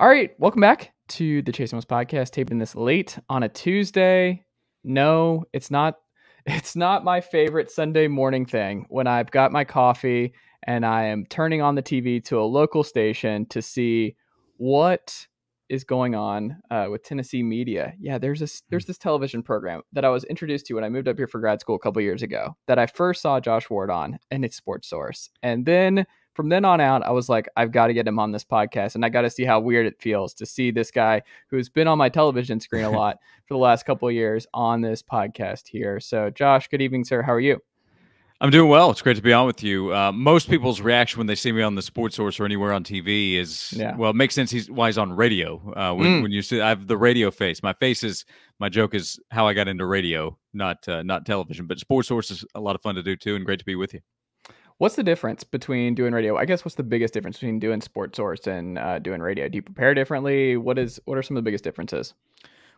All right, welcome back to the Chase Thomas podcast. Taping this late on a Tuesday. No, it's not. It's not my favorite Sunday morning thing when I've got my coffee and I am turning on the TV to a local station to see what is going on with Tennessee media. Yeah, there's this television program that I was introduced to when I moved up here for grad school a couple years ago that I first saw Josh Ward on, and it's Sports Source. And then from then on out, I was like, I've got to get him on this podcast, and I got to see how weird it feels to see this guy who's been on my television screen a lot for the last couple of years on this podcast here. So, Josh, good evening, sir. How are you? I'm doing well. It's great to be on with you. Most people's reaction when they see me on the Sports Source or anywhere on TV is, well, it makes sense why he's on radio. When you see, I have the radio face. My joke is how I got into radio, not television. But Sports Source is a lot of fun to do too, and great to be with you. What's the difference between doing radio? I guess what's the biggest difference between doing Sports Source and doing radio? Do you prepare differently? What are some of the biggest differences?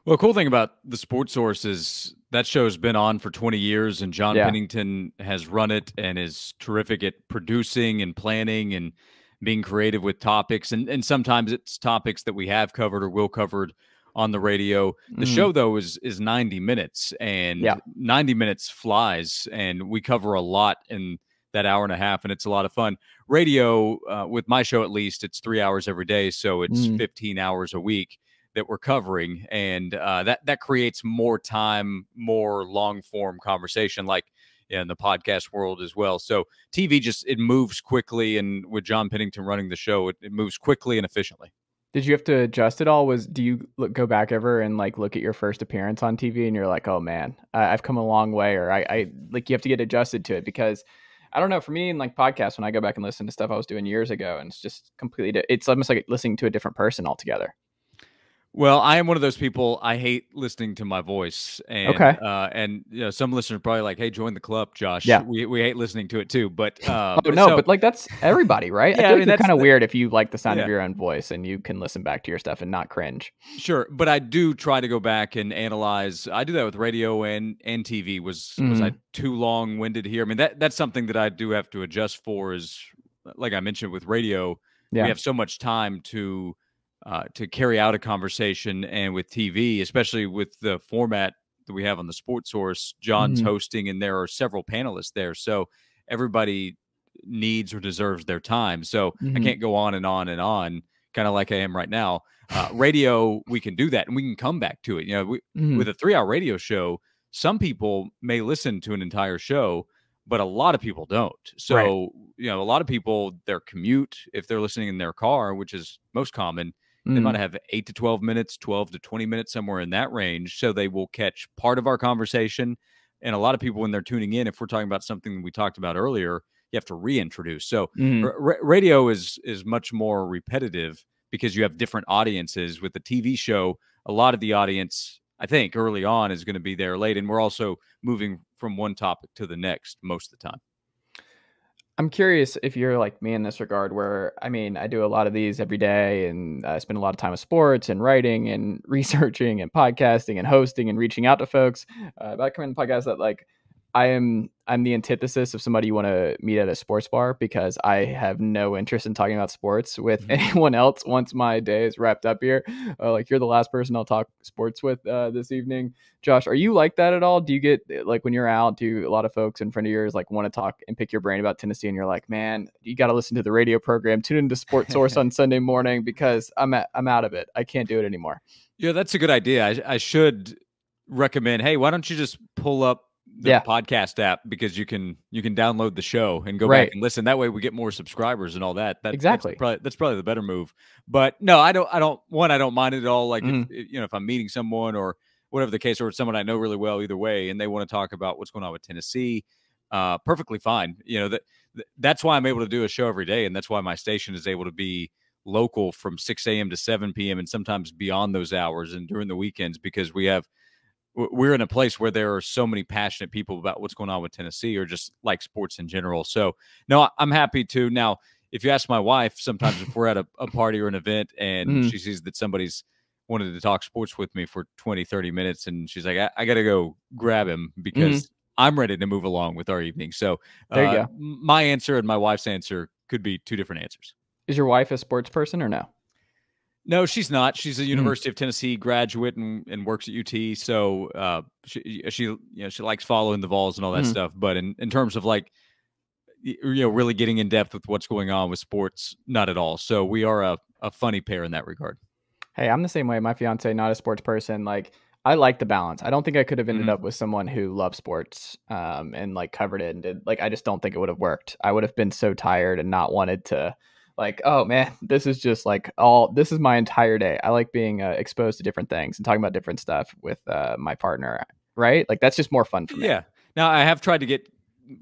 Well, the cool thing about the Sports Source is that show's been on for 20 years, and John Pennington has run it and is terrific at producing and planning and being creative with topics. And sometimes it's topics that we have covered or will covered on the radio. The show, though, is 90 minutes, and 90 minutes flies, and we cover a lot in that hour and a half, and it's a lot of fun. Radio, with my show at least, it's 3 hours every day, so it's 15 hours a week that we're covering, and that creates more time, more long-form conversation, like in the podcast world as well. So TV it moves quickly, and with John Pennington running the show, it moves quickly and efficiently. Did you have to adjust it all? Do you go back ever and look at your first appearance on TV and you're like, oh man, I've come a long way, or I you have to get adjusted to it? Because I don't know, for me in podcasts, when I go back and listen to stuff I was doing years ago, and it's just completely, it's almost like listening to a different person altogether. Well, I am one of those people. I hate listening to my voice, and and some listeners are probably like, "Hey, join the club, Josh." Yeah, we hate listening to it too. But but that's everybody, right? I feel like it's kind of weird if you like the sound of your own voice and you can listen back to your stuff and not cringe. Sure, but I do try to go back and analyze. I do that with radio and TV. Was I too long-winded here? I mean, that's something that I do have to adjust for. Is like I mentioned with radio, we have so much time to carry out a conversation, and with TV, especially with the format that we have on the Sports Source, John's hosting, and there are several panelists there, so everybody needs or deserves their time. So I can't go on and on and on, kind of like I am right now. Radio, we can do that, and we can come back to it. With a 3-hour radio show, some people may listen to an entire show, but a lot of people don't. So a lot of people, their commute, if they're listening in their car, which is most common, they might have 8 to 12 minutes, 12 to 20 minutes, somewhere in that range. So they will catch part of our conversation. And a lot of people, when they're tuning in, if we're talking about something we talked about earlier, you have to reintroduce. So radio is much more repetitive because you have different audiences. With the TV show, a lot of the audience, I think, early on is going to be there late. And we're also moving from one topic to the next most of the time. I'm curious if you're like me in this regard, where, I mean, I do a lot of these every day, and I spend a lot of time with sports and writing and researching and podcasting and hosting and reaching out to folks about coming to podcasts that I'm the antithesis of somebody you want to meet at a sports bar, because I have no interest in talking about sports with anyone else once my day is wrapped up here. You're the last person I'll talk sports with this evening. Josh, are you like that at all? Do you get when you're out, do a lot of folks in front of yours want to talk and pick your brain about Tennessee, and you're like, man, you got to listen to the radio program, tune into Sports Source on Sunday morning, because I'm out of it. I can't do it anymore. Yeah, that's a good idea. I should recommend, hey, why don't you just pull up the podcast app, because you can download the show and go back and listen. That way we get more subscribers and all that. Exactly. That's probably the better move. But no, I don't mind it at all. Like if I'm meeting someone or whatever the case, or someone I know really well, either way, and they want to talk about what's going on with Tennessee, perfectly fine. That's why I'm able to do a show every day, and that's why my station is able to be local from 6 a.m. to 7 p.m. and sometimes beyond those hours and during the weekends, because we're in a place where there are so many passionate people about what's going on with Tennessee, or just like sports in general. So no, I'm happy to. Now, if you ask my wife, sometimes if we're at a party or an event and she sees that somebody's wanted to talk sports with me for 20, 30 minutes, and she's like, I got to go grab him because I'm ready to move along with our evening. So there you go. My answer and my wife's answer could be two different answers. Is your wife a sports person or no? No, she's not. She's a University of Tennessee graduate and works at UT. So she likes following the Vols and all that stuff. But in terms of like, really getting in depth with what's going on with sports, not at all. So we are a funny pair in that regard. Hey, I'm the same way. My fiance, not a sports person. Like, I like the balance. I don't think I could have ended up with someone who loved sports and like covered it and did like, I just don't think it would have worked. I would have been so tired and not wanted to like, oh man, this is just like this is my entire day. I like being exposed to different things and talking about different stuff with my partner, right? Like, that's just more fun for me. Yeah. Now, I have tried to get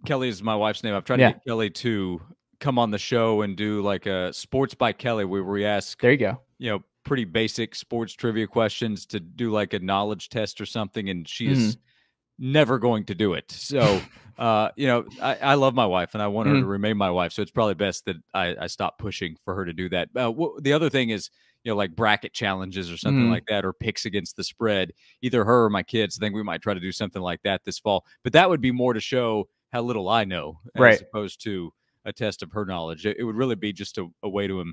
Kelly is my wife's name. I've tried to get Kelly to come on the show and do like a Sports by Kelly where we ask, there you go, pretty basic sports trivia questions to do like a knowledge test or something. And she is never going to do it. So, I love my wife and I want her to remain my wife. So it's probably best that I stop pushing for her to do that. The other thing is, like bracket challenges or something like that, or picks against the spread, either her or my kids. I think we might try to do something like that this fall, but that would be more to show how little I know as opposed to a test of her knowledge. It would really be just a way to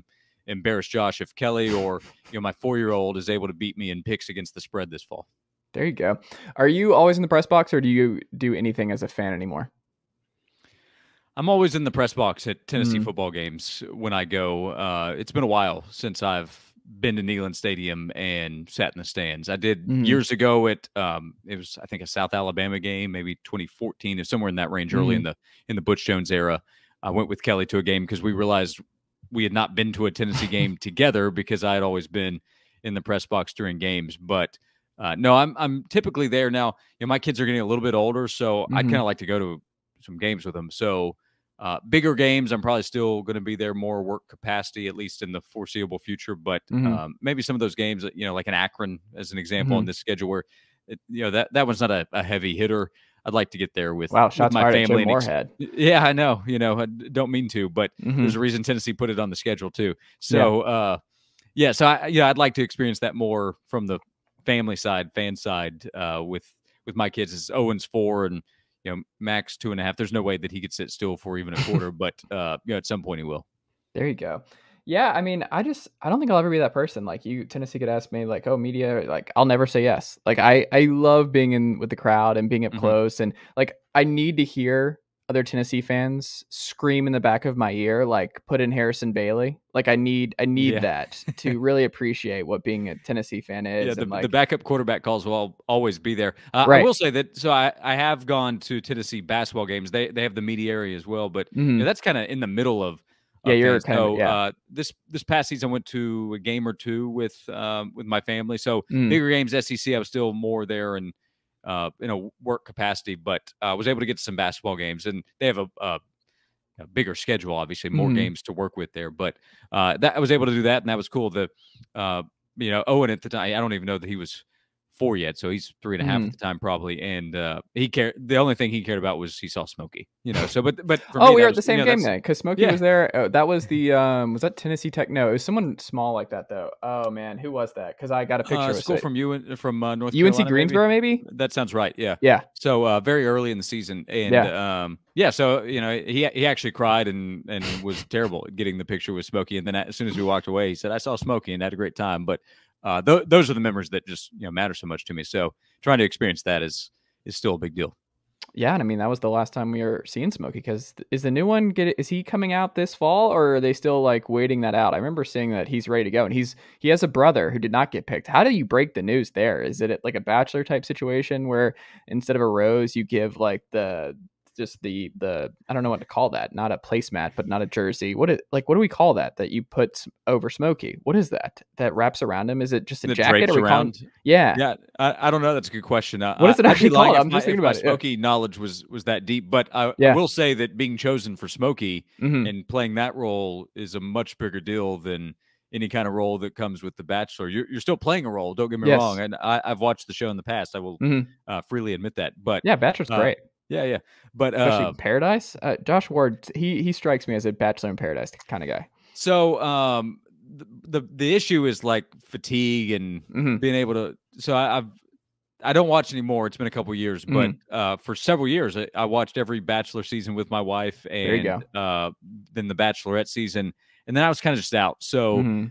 embarrass Josh if Kelly or, my 4-year-old is able to beat me in picks against the spread this fall. There you go. Are you always in the press box or do you do anything as a fan anymore? I'm always in the press box at Tennessee football games when I go. It's been a while since I've been to Neyland Stadium and sat in the stands. I did years ago at it was, I think, a South Alabama game, maybe 2014, or somewhere in that range, early in the Butch Jones era. I went with Kelly to a game because we realized we had not been to a Tennessee game together because I had always been in the press box during games. But no, I'm typically there now. My kids are getting a little bit older, so I'd kind of like to go to some games with them. So bigger games, I'm probably still going to be there, more work capacity, at least in the foreseeable future. But maybe some of those games, like an Akron as an example on this schedule where, that one's not a heavy hitter. I'd like to get there with, shots with my fired family. At Joe Moorhead. Yeah, I know. I don't mean to, but there's a reason Tennessee put it on the schedule too. So, so I'd like to experience that more from the family side, fan side, with my kids. It's Owen's 4 and Max 2.5. There's no way that he could sit still for even a quarter, but at some point he will. There you go. Yeah, I mean, I don't think I'll ever be that person. Like Tennessee could ask me like, oh, media, like I'll never say yes. Like I love being in with the crowd and being up close, and like I need to hear other Tennessee fans scream in the back of my ear, like put in Harrison Bailey. Like I need that to really appreciate what being a Tennessee fan is. Yeah, and the backup quarterback calls will always be there. Right. I will say that. So I have gone to Tennessee basketball games. They have the media area as well, but that's kind of in the middle of. You're fans. kind of this past season I went to a game or two with my family. So bigger games, SEC, I was still more there and in a work capacity, but I was able to get to some basketball games, and they have a bigger schedule, obviously more games to work with there. But that I was able to do that, and that was cool. The Owen at the time, I don't even know that he was 4 yet, so he's 3.5 at the time probably, and he cared. The only thing he cared about was he saw Smokey, So, but for me, we were at the same game then because Smokey was there. That was the was that Tennessee Tech? No, it was someone small like that though. Oh man, who was that? Because I got a picture. School from North UNC Carolina, Greensboro, maybe? That sounds right. Yeah. Yeah. So very early in the season, and so he actually cried and was terrible at getting the picture with Smokey, and then as soon as we walked away, he said, "I saw Smokey and had a great time," but. Those are the memories that just matter so much to me. So trying to experience that is still a big deal. Yeah, and I mean that was the last time we were seeing Smokey. Because is the new one is he coming out this fall, or are they still like waiting that out? I remember seeing that he's ready to go, and he has a brother who did not get picked. How do you break the news there? Is it like a Bachelor type situation where instead of a rose you give like the I don't know what to call that, not a placemat, but not a jersey. What do we call that you put over Smokey? What is that wraps around him? Is it just a jacket or around? Yeah. I don't know. That's a good question. What is it actually called? I'm just thinking about it. Smokey knowledge was that deep, but I will say that being chosen for Smokey and playing that role is a much bigger deal than any kind of role that comes with The Bachelor. You're still playing a role. Don't get me wrong. And I've watched the show in the past. I will freely admit that. But yeah, Bachelor's great. Yeah. But especially Paradise. Josh Ward, he strikes me as a Bachelor in Paradise kind of guy. So the issue is like fatigue and being able to. So I don't watch anymore. It's been a couple years, but for several years I watched every Bachelor season with my wife, and there you go. Then the Bachelorette season, and then I was kind of just out. So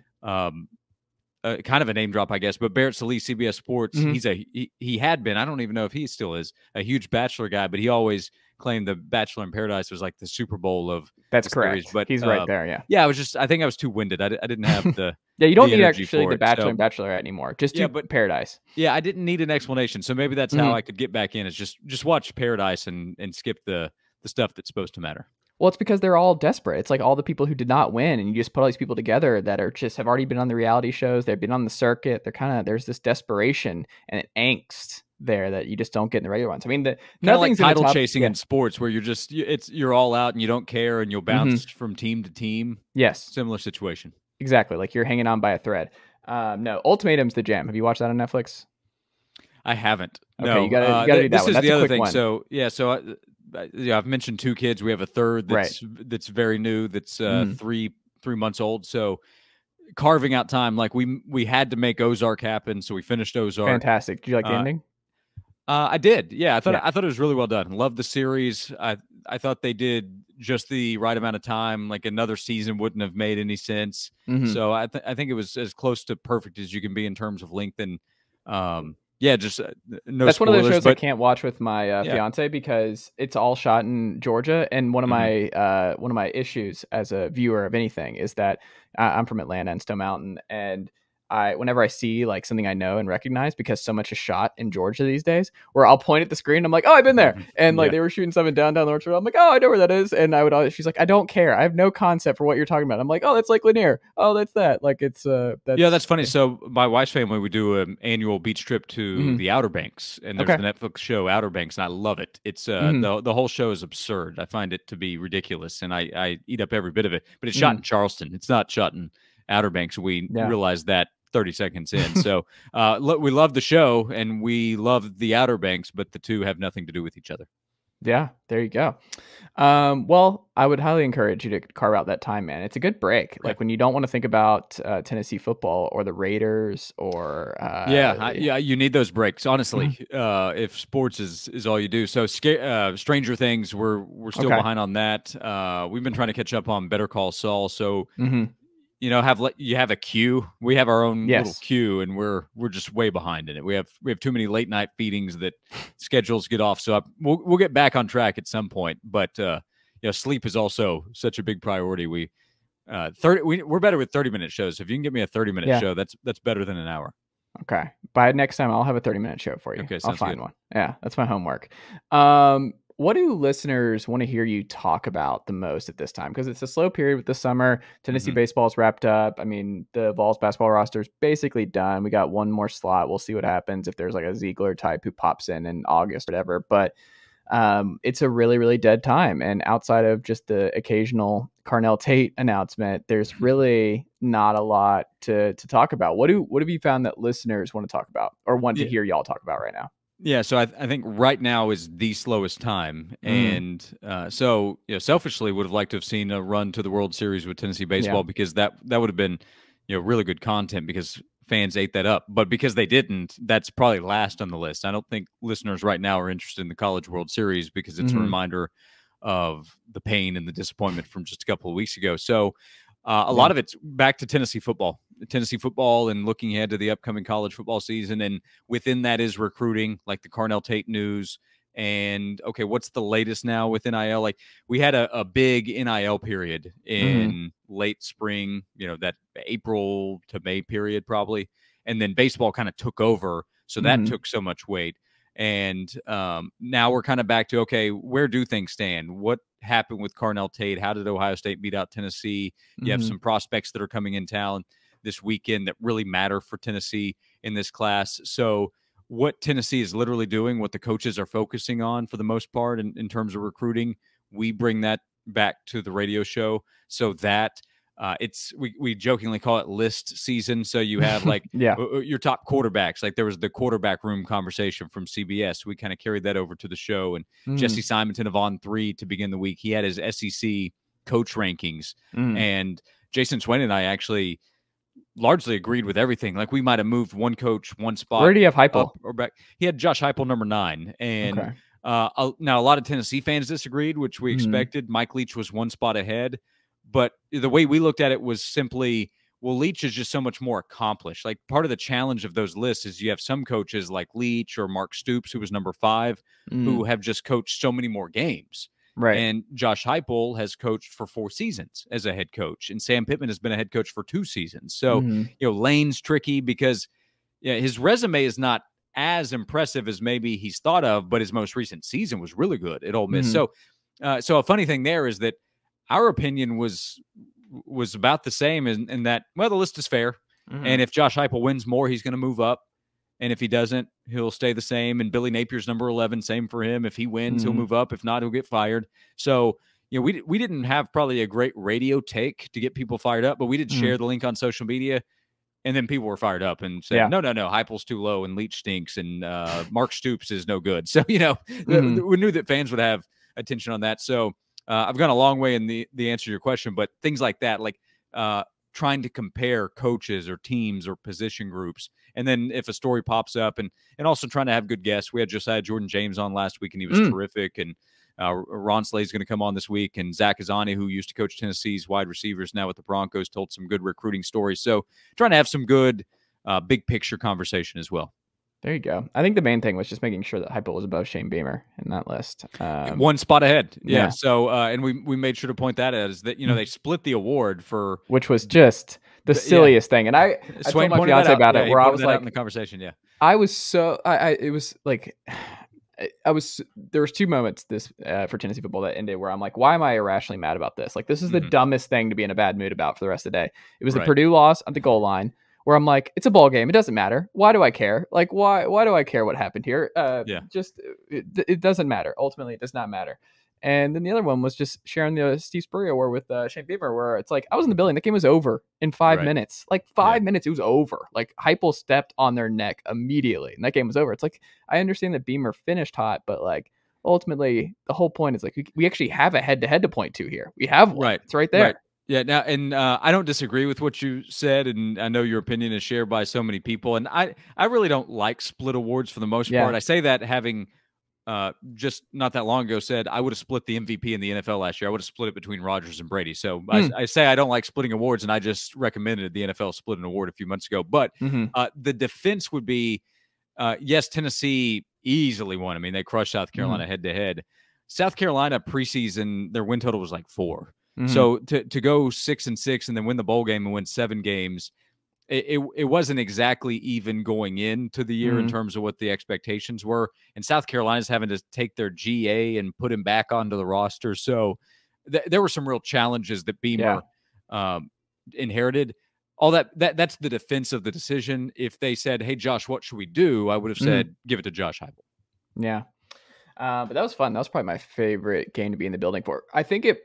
kind of a name drop, I guess, but Barrett Sallee, CBS Sports, he had been, I don't even know if he still is, a huge Bachelor guy, but he always claimed the Bachelor in Paradise was like the Super Bowl of That's the correct. series. But he's right there, yeah. Yeah, I think I was too winded. I didn't have the yeah, you don't the need energy actually for the it, Bachelor so. and Bachelorette anymore. Just do Paradise. Yeah, I didn't need an explanation, so maybe that's how I could get back in, is just watch Paradise and skip the stuff that's supposed to matter. Well, it's because they're all desperate. It's like all the people who did not win, and you just put all these people together that are just have already been on the reality shows. They've been on the circuit. They're there's this desperation and angst there that you just don't get in the regular ones. I mean, nothing's like title chasing in sports where you're all out and you don't care and you'll bounce from team to team. Yes, similar situation. Exactly, like you're hanging on by a thread. No, Ultimatum's the jam. Have you watched that on Netflix? I haven't. Okay, no, you gotta do that. This one. is That's the other thing. One. So I've mentioned 2 kids. We have a third that's very new. That's 3 months old. So carving out time, like we had to make Ozark happen. So we finished Ozark. Fantastic. Did you like the ending? I did. Yeah, I thought it was really well done. Loved the series. I thought they did just the right amount of time. Like another season wouldn't have made any sense. So I think it was as close to perfect as you can be in terms of length. And yeah, just no. That's spoilers, one of those shows I can't watch with my fiance because it's all shot in Georgia. And one of my issues as a viewer of anything is that I'm from Atlanta and Stone Mountain, and whenever I see like something I know and recognize, because so much is shot in Georgia these days, where I'll point at the screen, I'm like, oh, I've been there, and like they were shooting something down the North Shore. I'm like, oh, I know where that is, and she's like, I don't care, I have no concept for what you're talking about. I'm like, oh, that's Lake Lanier. Oh, that's that. Like it's that's funny. So my wife's family, we do an annual beach trip to the Outer Banks, and there's the Netflix show Outer Banks, and I love it. It's the whole show is absurd. I find it to be ridiculous, and I eat up every bit of it. But it's shot in Charleston. It's not shot in Outer Banks. We realized that 30 seconds in. So we love the show and we love the Outer Banks, but the two have nothing to do with each other. Yeah, there you go. Well, I would highly encourage you to carve out that time, man. It's a good break. Like when you don't want to think about Tennessee football or the Raiders or you need those breaks, honestly. If sports is all you do. So Stranger Things, we're still behind on that. We've been trying to catch up on Better Call Saul. So you know, you have a queue. We have our own little queue, and we're just way behind in it. We have too many late night feedings that schedules get off. So we'll get back on track at some point. But sleep is also such a big priority. We're better with 30-minute shows. If you can give me a 30-minute show, that's better than an hour. Okay. By next time, I'll have a 30-minute show for you. Okay, I'll find good. one. Yeah, that's my homework. What do listeners want to hear you talk about the most at this time? Because it's a slow period with the summer. Tennessee baseball's wrapped up. I mean, the Vols basketball roster is basically done. We got one more slot. We'll see what happens if there's like a Ziegler type who pops in August or whatever. But it's a really, really dead time. And outside of just the occasional Carnell Tate announcement, there's really not a lot to talk about. What have you found that listeners want to talk about or want to hear y'all talk about right now? Yeah, so I think right now is the slowest time, and so selfishly would have liked to have seen a run to the World Series with Tennessee baseball because that would have been really good content because fans ate that up. But because they didn't, that's probably last on the list. I don't think listeners right now are interested in the College World Series because it's a reminder of the pain and the disappointment from just a couple of weeks ago. So a lot of it's back to Tennessee football and looking ahead to the upcoming college football season. And within that is recruiting, like the Carnell Tate news. And okay, what's the latest now with NIL? Like we had a big NIL period in late spring, that April to May period probably. And then baseball kind of took over. So that took so much weight. And now we're kind of back to, okay, where do things stand? What happened with Carnell Tate? How did Ohio State beat out Tennessee? You have some prospects that are coming in town this weekend that really matter for Tennessee in this class. So what Tennessee is literally doing, what the coaches are focusing on for the most part in terms of recruiting, we bring that back to the radio show so that we jokingly call it list season. So you have like your top quarterbacks. Like there was the quarterback room conversation from CBS. We kind of carried that over to the show. And Jesse Simonton of On3 to begin the week, he had his SEC coach rankings. And Jason Swain and I actually largely agreed with everything. Like we might have moved one coach, one spot. Where do you have Heupel? Or back. He had Josh Heupel number 9. And now a lot of Tennessee fans disagreed, which we expected. Mike Leach was one spot ahead. But the way we looked at it was simply Well, Leach is just so much more accomplished. Like, part of the challenge of those lists is you have some coaches like Leach or Mark Stoops, who was number 5, who have just coached so many more games. Right. And Josh Heupel has coached for 4 seasons as a head coach, and Sam Pittman has been a head coach for 2 seasons. So, Lane's tricky because his resume is not as impressive as maybe he's thought of, but his most recent season was really good at Ole Miss. So a funny thing there is that our opinion was about the same in that, well, the list is fair. And if Josh Heupel wins more, he's going to move up. And if he doesn't, he'll stay the same. And Billy Napier's number 11, same for him. If he wins, he'll move up. If not, he'll get fired. So, we didn't have probably a great radio take to get people fired up, but we did share the link on social media. And then people were fired up and said, no, Heupel's too low and Leach stinks and Mark Stoops is no good. So, we knew that fans would have attention on that. So I've gone a long way in the answer to your question, but things like that, like trying to compare coaches or teams or position groups. And then if a story pops up and also trying to have good guests. We had Josiah Jordan-James on last week and he was terrific. And Ron Slade's going to come on this week. And Zach Azani, who used to coach Tennessee's wide receivers, now with the Broncos, told some good recruiting stories. So trying to have some good big picture conversation as well. There you go. I think the main thing was just making sure that Heupel was above Shane Beamer in that list. One spot ahead. Yeah. So, and we made sure to point that out, is that, they split the award for, which was just the silliest thing. And I told my fiance about it, where I was like, in the conversation. Yeah. I was so, it was like, there was 2 moments for Tennessee football that ended where I'm like, why am I irrationally mad about this? Like, this is the dumbest thing to be in a bad mood about for the rest of the day. It was the Purdue loss at the goal line, where I'm like, it's a ball game. It doesn't matter. Why do I care? Like, why do I care what happened here? Just, it doesn't matter. Ultimately, it does not matter. And then the other one was just sharing the Steve Spurrier award with Shane Beamer, where it's like, I was in the building. The game was over in 5 minutes. Like 5 minutes, it was over. Like Heupel stepped on their neck immediately, and that game was over. It's like, I understand that Beamer finished hot, but like, ultimately, the whole point is like, we actually have a head-to-head to point to here. We have one. It's right there. Right. Yeah, now, and I don't disagree with what you said, and I know your opinion is shared by so many people, and I really don't like split awards for the most part. I say that having just not that long ago said I would have split the MVP in the NFL last year. I would have split it between Rodgers and Brady. So I say I don't like splitting awards, and I just recommended the NFL split an award a few months ago. But the defense would be, yes, Tennessee easily won. I mean, they crushed South Carolina head-to-head. South Carolina preseason, their win total was like 4. So to go 6-6 and then win the bowl game and win 7 games, it wasn't exactly even going into the year in terms of what the expectations were. And South Carolina's having to take their GA and put him back onto the roster. So there were some real challenges that Beamer inherited. All that's the defense of the decision. If they said, "Hey, Josh, what should we do?" I would have said, "Give it to Josh Heupel." Yeah, but that was fun. That was probably my favorite game to be in the building for. I think it.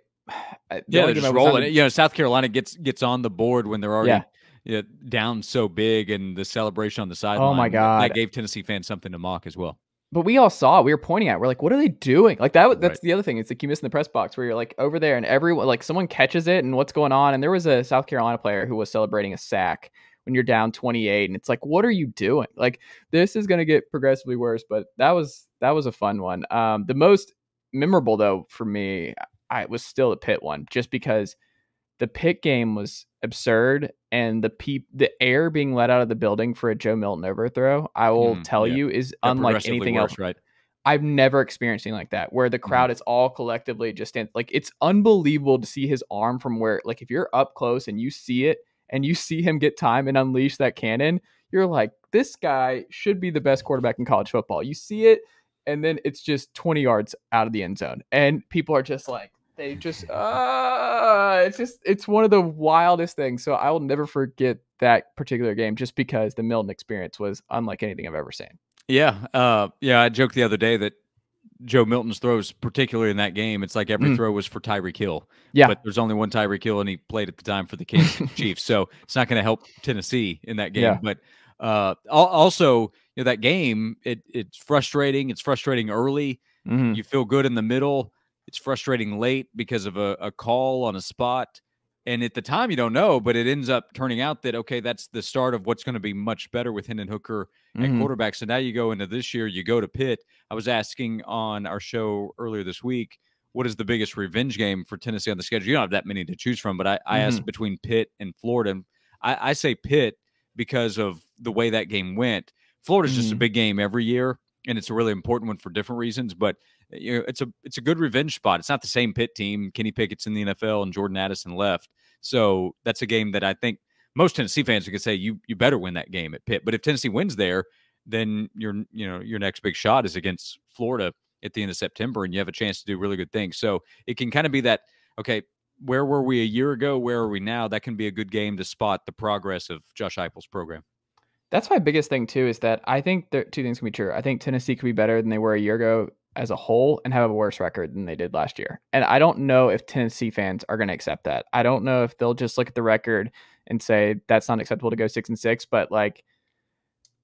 They're just rolling. South Carolina gets on the board when they're already down so big, and the celebration on the sideline. Oh my God, that gave Tennessee fans something to mock as well. But we all saw it. We were pointing at it. We're like, what are they doing? Like that's the other thing. It's like you miss in the press box where you're like over there and everyone, like someone catches it and what's going on. And there was a South Carolina player who was celebrating a sack when you're down 28. And it's like, what are you doing? Like, this is going to get progressively worse. But that was a fun one. The most memorable though for me, it was still the Pitt one, just because the Pitt game was absurd, and the air being let out of the building for a Joe Milton overthrow, I will tell you, is unlike anything else. Right. I've never experienced anything like that, where the crowd is all collectively just like, it's unbelievable to see his arm from where, like, if you're up close and you see it and you see him get time and unleash that cannon, you're like, this guy should be the best quarterback in college football. You see it, and then it's just 20 yards out of the end zone, and people are just like, they just, it's one of the wildest things. So I will never forget that particular game, just because the Milton experience was unlike anything I've ever seen. Yeah. I joked the other day that Joe Milton's throws, particularly in that game, it's like every throw was for Tyreek Hill. Yeah. But there's only one Tyreek Hill, and he played at the time for the Kansas City Chiefs. So it's not going to help Tennessee in that game. Yeah. But also, that game, it's frustrating. It's frustrating early. You feel good in the middle. It's frustrating late because of a call on a spot. And at the time, you don't know, but it ends up turning out that, okay, that's the start of what's going to be much better with Hendon Hooker at quarterback. So now you go into this year, you go to Pitt. I was asking on our show earlier this week, what is the biggest revenge game for Tennessee on the schedule? You don't have that many to choose from, but I asked between Pitt and Florida. And I say Pitt because of the way that game went. Florida's just a big game every year, and it's a really important one for different reasons. But it's a good revenge spot. It's not the same Pitt team. Kenny Pickett's in the NFL, and Jordan Addison left. So that's a game that I think most Tennessee fans could say you better win that game at Pitt. But if Tennessee wins there, then your next big shot is against Florida at the end of September, and you have a chance to do really good things. So it can kind of be that, okay, where were we a year ago? Where are we now? That can be a good game to spot the progress of Josh Heupel's program. That's my biggest thing, too, is that I think two things can be true. I think Tennessee could be better than they were a year ago as a whole and have a worse record than they did last year. And I don't know if Tennessee fans are going to accept that. I don't know if they'll just look at the record and say that's not acceptable to go 6-6. But like,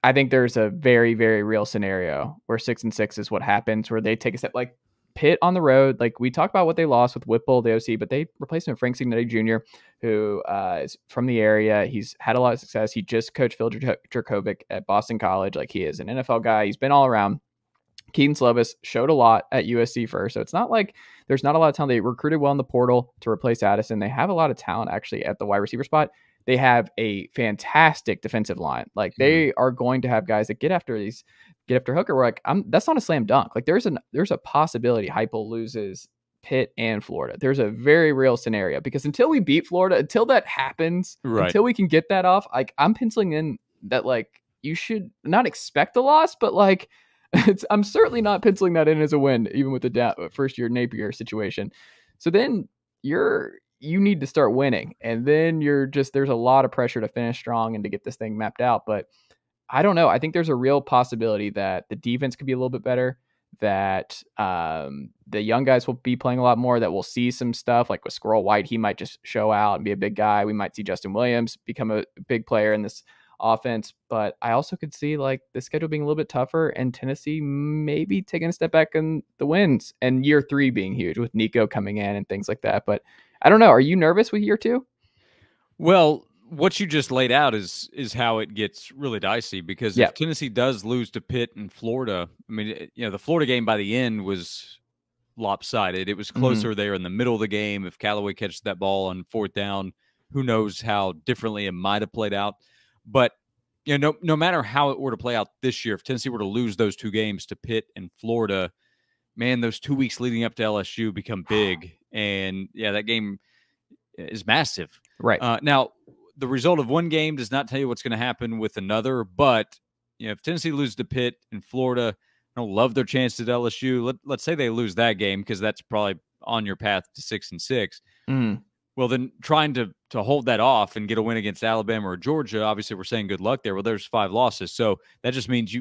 I think there's a very, very real scenario where 6-6 is what happens, where they take a step like Pitt on the road. Like we talk about what they lost with Whipple, the OC, but they replaced him with Frank Signetti Jr., who is from the area. He's had a lot of success. He just coached Phil Dracovic at Boston College. Like he is an NFL guy. He's been all around. Keaton Slovis showed a lot at USC first. So it's not like there's not a lot of talent. They recruited well in the portal to replace Addison. They have a lot of talent actually at the wide receiver spot. They have a fantastic defensive line. Like they are going to have guys that get after Hooker. We're like, that's not a slam dunk. Like there's a possibility Heupel loses Pitt and Florida. There's a very real scenario because until we beat Florida, until that happens, until we can get that off, like I'm penciling in that like you should not expect a loss, but like I'm certainly not penciling that in as a win, even with the first year Napier situation. So then you need to start winning, and then there's a lot of pressure to finish strong and to get this thing mapped out. But I don't know. I think there's a real possibility that the defense could be a little bit better, that the young guys will be playing a lot more, that we'll see some stuff like with Squirrel White. He might just show out and be a big guy. We might see Justin Williams become a big player in this offense. But I also could see like the schedule being a little bit tougher and Tennessee maybe taking a step back in the wins and year 3 being huge with Nico coming in and things like that. But I don't know. Are you nervous with year 2? Well, what you just laid out is how it gets really dicey because if Tennessee does lose to Pitt and Florida, I mean, the Florida game by the end was lopsided. It was closer there in the middle of the game. If Callaway catches that ball on 4th down, who knows how differently it might have played out. But no matter how it were to play out this year, if Tennessee were to lose those 2 games to Pitt and Florida, man, those 2 weeks leading up to LSU become big. And that game is massive. Right. Now, the result of one game does not tell you what's going to happen with another. But if Tennessee loses to Pitt and Florida, I don't love their chances at LSU. Let's say they lose that game because that's probably on your path to 6-6. Well, then trying to hold that off and get a win against Alabama or Georgia, obviously we're saying good luck there. Well, there's 5 losses. So that just means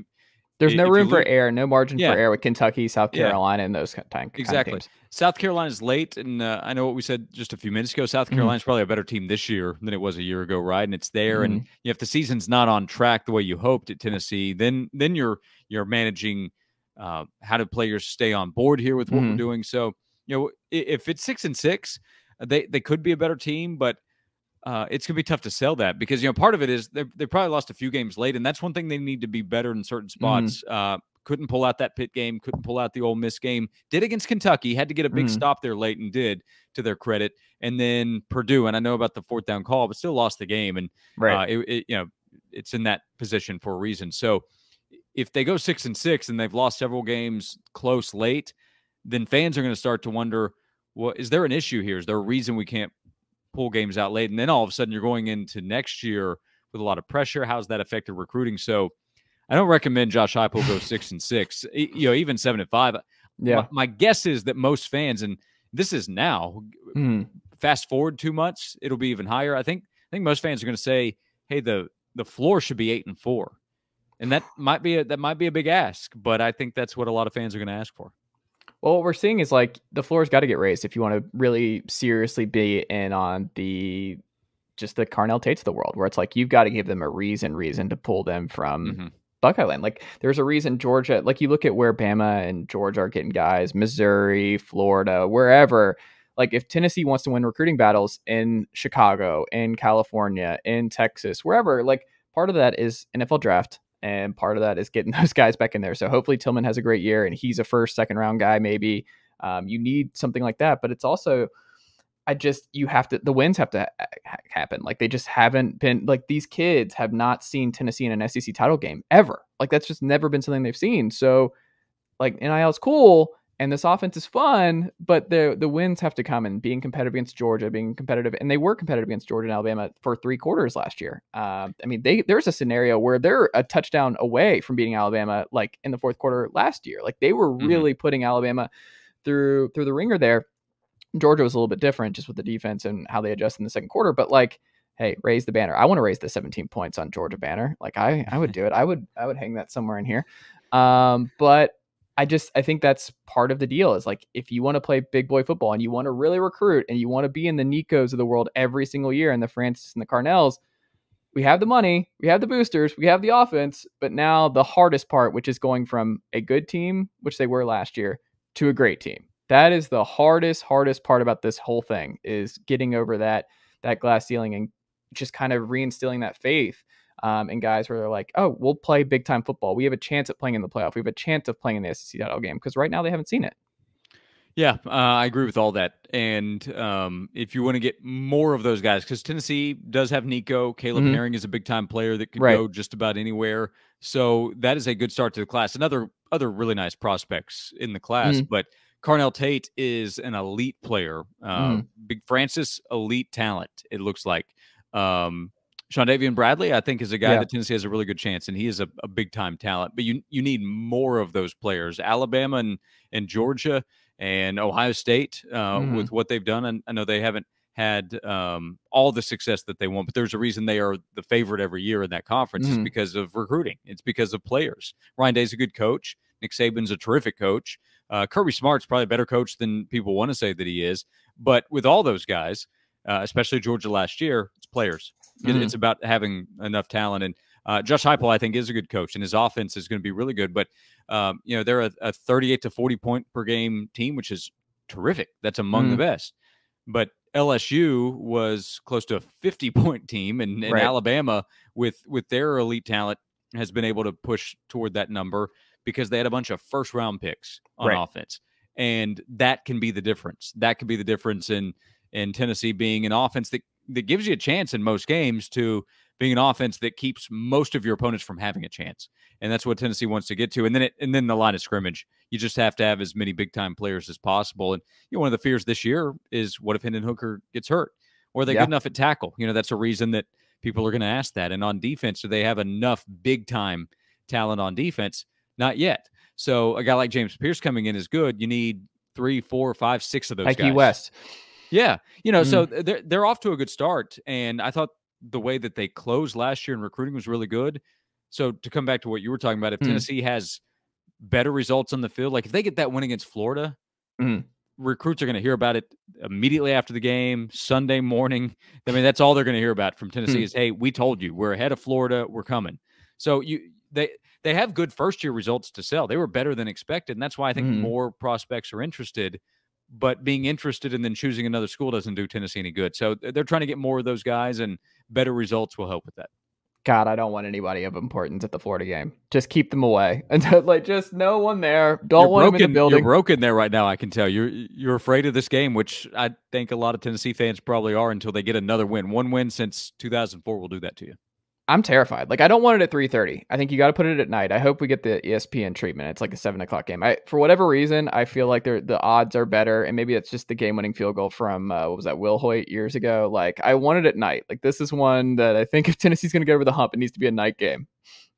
there's no room for error, no margin for error with Kentucky, South Carolina, and those kind of teams. South Carolina's late, and I know what we said just a few minutes ago. South Carolina's probably a better team this year than it was a year ago, right? And it's there. And if the season's not on track the way you hoped at Tennessee, then you're managing how do players stay on board here with what we're doing. So if it's 6-6. They could be a better team, but it's going to be tough to sell that because, part of it is they probably lost a few games late, and that's one thing they need to be better in certain spots. Couldn't pull out that Pitt game, couldn't pull out the Ole Miss game. Did against Kentucky, had to get a big stop there late and did, to their credit. And then Purdue, and I know about the 4th down call, but still lost the game. And it's in that position for a reason. So if they go 6-6 and they've lost several games close late, then fans are going to start to wonder, well, is there an issue here? Is there a reason we can't pull games out late? And then all of a sudden you're going into next year with a lot of pressure. How's that affected recruiting? So I don't recommend Josh Heupel go 6-6, even 7-5. Yeah. My guess is that most fans, and this is now, fast forward 2 months, it'll be even higher. I think most fans are going to say, hey, the floor should be 8-4. And that might be a big ask, but I think that's what a lot of fans are going to ask for. Well, what we're seeing is like the floor's got to get raised if you want to really seriously be in on the Carnell Tates of the world, where it's like you've got to give them a reason to pull them from Buckeye Land. Like there's a reason Georgia, like you look at where Bama and Georgia are getting guys, Missouri, Florida, wherever. Like if Tennessee wants to win recruiting battles in Chicago, in California, in Texas, wherever, like part of that is NFL draft. And part of that is getting those guys back in there. So hopefully Tillman has a great year and he's a 1st, 2nd round guy. Maybe you need something like that. But it's also, you have to, the wins have to happen. Like, they just haven't been, like, these kids have not seen Tennessee in an SEC title game ever. Like, that's just never been something they've seen. So, like, NIL is cool and this offense is fun, but the wins have to come, and being competitive against Georgia, being competitive, and they were competitive against Georgia and Alabama for 3 quarters last year. I mean, there's a scenario where they're a touchdown away from beating Alabama, like in the 4th quarter last year. Like, they were really putting Alabama through the ringer there. Georgia was a little bit different just with the defense and how they adjusted in the 2nd quarter, but like, hey, raise the banner. I want to raise the 17 points on Georgia banner. Like, I would do it. I would hang that somewhere in here. But I think that's part of the deal, is like, if you want to play big boy football and you want to really recruit and you want to be in the Nicos of the world every single year and the Francis and the Carnells, we have the money, we have the boosters, we have the offense, but now the hardest part, which is going from a good team, which they were last year, to a great team. That is the hardest part about this whole thing, is getting over that glass ceiling and just kind of reinstilling that faith in guys where they're like, oh, we'll play big time football. We have a chance at playing in the playoff. We have a chance of playing in the SEC title game, because right now they haven't seen it. Yeah, I agree with all that. And if you want to get more of those guys, because Tennessee does have Nico, Caleb Herring is a big time player that could go just about anywhere. So that is a good start to the class. And other really nice prospects in the class, but Carnell Tate is an elite player. Big Francis, elite talent, it looks like. Shondavian Bradley, I think, is a guy that Tennessee has a really good chance, and he is a big-time talent. But you need more of those players. Alabama and Georgia and Ohio State, with what they've done, I know they haven't had all the success that they want, but there's a reason they are the favorite every year in that conference. It's because of recruiting. It's because of players. Ryan Day's a good coach. Nick Saban's a terrific coach. Kirby Smart's probably a better coach than people want to say that he is. But with all those guys, especially Georgia last year, it's players. It's about having enough talent. And Josh Heupel, I think, is a good coach, and his offense is going to be really good. But, they're a 38 to 40 point per game team, which is terrific. That's among the best. But LSU was close to a 50-point team, and Alabama, with their elite talent, has been able to push toward that number because they had a bunch of first-round picks on offense. And that can be the difference. That could be the difference in Tennessee being an offense that gives you a chance in most games to being an offense that keeps most of your opponents from having a chance. And that's what Tennessee wants to get to. And then the line of scrimmage, you just have to have as many big time players as possible. And one of the fears this year is, what if Hendon Hooker gets hurt? Or are they good enough at tackle? That's a reason that people are going to ask that. And on defense, do they have enough big time talent on defense? Not yet. So a guy like James Pierce coming in is good. You need 3, 4, 5, 6 of those guys. Like West. Yeah. So they're off to a good start. And I thought the way that they closed last year in recruiting was really good. So to come back to what you were talking about, if Tennessee has better results on the field, like if they get that win against Florida, recruits are going to hear about it immediately after the game, Sunday morning. I mean, that's all they're going to hear about from Tennessee is, hey, we told you, we're ahead of Florida, we're coming. So they have good first-year results to sell. They were better than expected, and that's why I think more prospects are interested. But being interested and then choosing another school doesn't do Tennessee any good. So they're trying to get more of those guys, and better results will help with that. God, I don't want anybody of importance at the Florida game. Just keep them away. Like, just no one there. Don't want them in the building. You're broken there right now, I can tell. You're afraid of this game, which I think a lot of Tennessee fans probably are until they get another win. One win since 2004 will do that to you. I'm terrified. Like, I don't want it at 3:30. I think you got to put it at night. I hope we get the ESPN treatment. It's like a 7:00 game. For whatever reason, I feel like the odds are better, and maybe it's just the game-winning field goal from what was that, Will Hoyt years ago. Like, I want it at night. Like, this is one that I think if Tennessee's going to get over the hump, it needs to be a night game.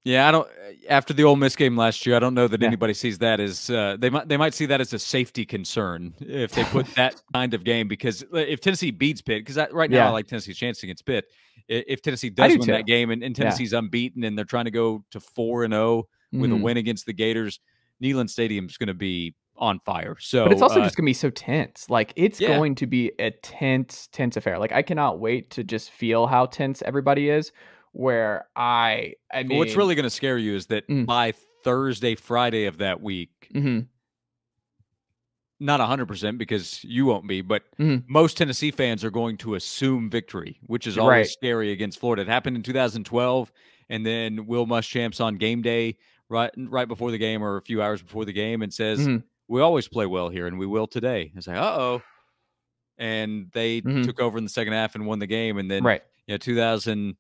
Yeah, I don't. After the Ole Miss game last year, I don't know that anybody sees that as they might see that as a safety concern if they put that kind of game. Because if Tennessee beats Pitt, because right now I like Tennessee's chance against Pitt. If Tennessee does win that game and Tennessee's unbeaten and they're trying to go to 4-0 with a win against the Gators, Neyland Stadium is going to be on fire. So, but it's also just going to be so tense. Like, it's going to be a tense affair. Like, I cannot wait to just feel how tense everybody is. Where I mean, what's really going to scare you is that by Thursday, Friday of that week, not 100% because you won't be, but most Tennessee fans are going to assume victory, which is always scary against Florida. It happened in 2012, and then Will Muschamp's on game day right before the game or a few hours before the game and says, we always play well here, and we will today. It's like, uh-oh. and they took over in the second half and won the game. And then, 2000.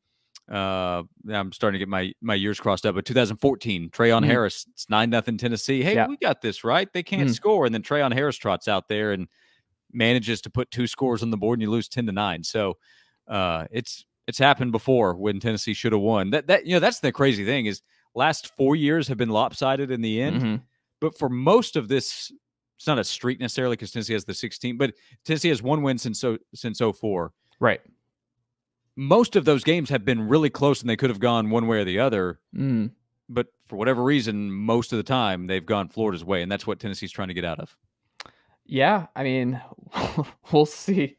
I'm starting to get my years crossed up, but 2014, Trayon Harris, it's 9-0 Tennessee. Hey, we got this right. They can't score, and then Trayon Harris trots out there and manages to put 2 scores on the board, and you lose 10-9. So, it's happened before when Tennessee should have won. That's the crazy thing is last 4 years have been lopsided in the end, but for most of this, it's not a streak necessarily because Tennessee has the 16, but Tennessee has 1 win since 04. Right. Most of those games have been really close and they could have gone one way or the other. But for whatever reason, most of the time they've gone Florida's way, and that's what Tennessee's trying to get out of. Yeah, I mean, we'll see.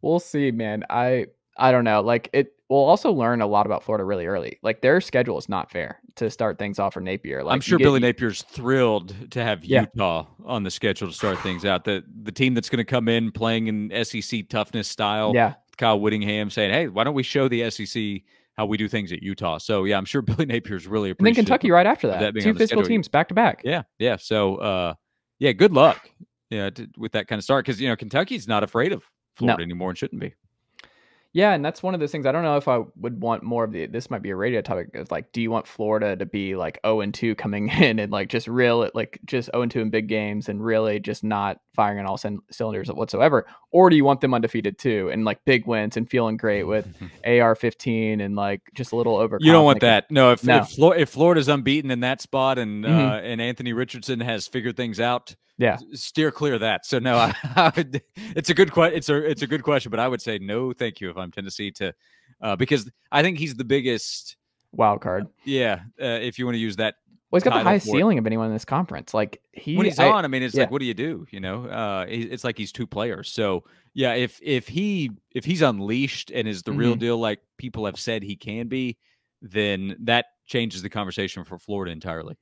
We'll see, man. I don't know. Like, we'll also learn a lot about Florida really early. Like, their schedule is not fair to start things off for Napier. Like, I'm sure Billy Napier's thrilled to have Utah on the schedule to start things out. The team that's going to come in playing in SEC toughness style. Yeah. Kyle Whittingham saying, hey, why don't we show the SEC how we do things at Utah? So, I'm sure Billy Napier's really appreciative. And then Kentucky right after that. 2 physical teams back to back. Yeah. So, good luck with that kind of start because, Kentucky's not afraid of Florida anymore and shouldn't be. Yeah, and that's one of those things. I don't know if I would want more of this might be a radio topic of like, do you want Florida to be like 0-2 coming in and like just 0-2 in big games and really just not firing on all cylinders whatsoever? Or do you want them undefeated too and like big wins and feeling great with AR-15 and like just a little over? You don't want that. No, if Florida's unbeaten in that spot and and Anthony Richardson has figured things out, steer clear of that. So no, it's a good it's a good question, but I would say no, thank you if I'm Tennessee because I think he's the biggest wild card. If you want to use that. Well, he's got the highest ceiling of anyone in this conference. Like when he's on, I mean, it's like, what do you do? It's like he's 2 players. So if he's unleashed and is the real deal, like people have said he can be, then that changes the conversation for Florida entirely.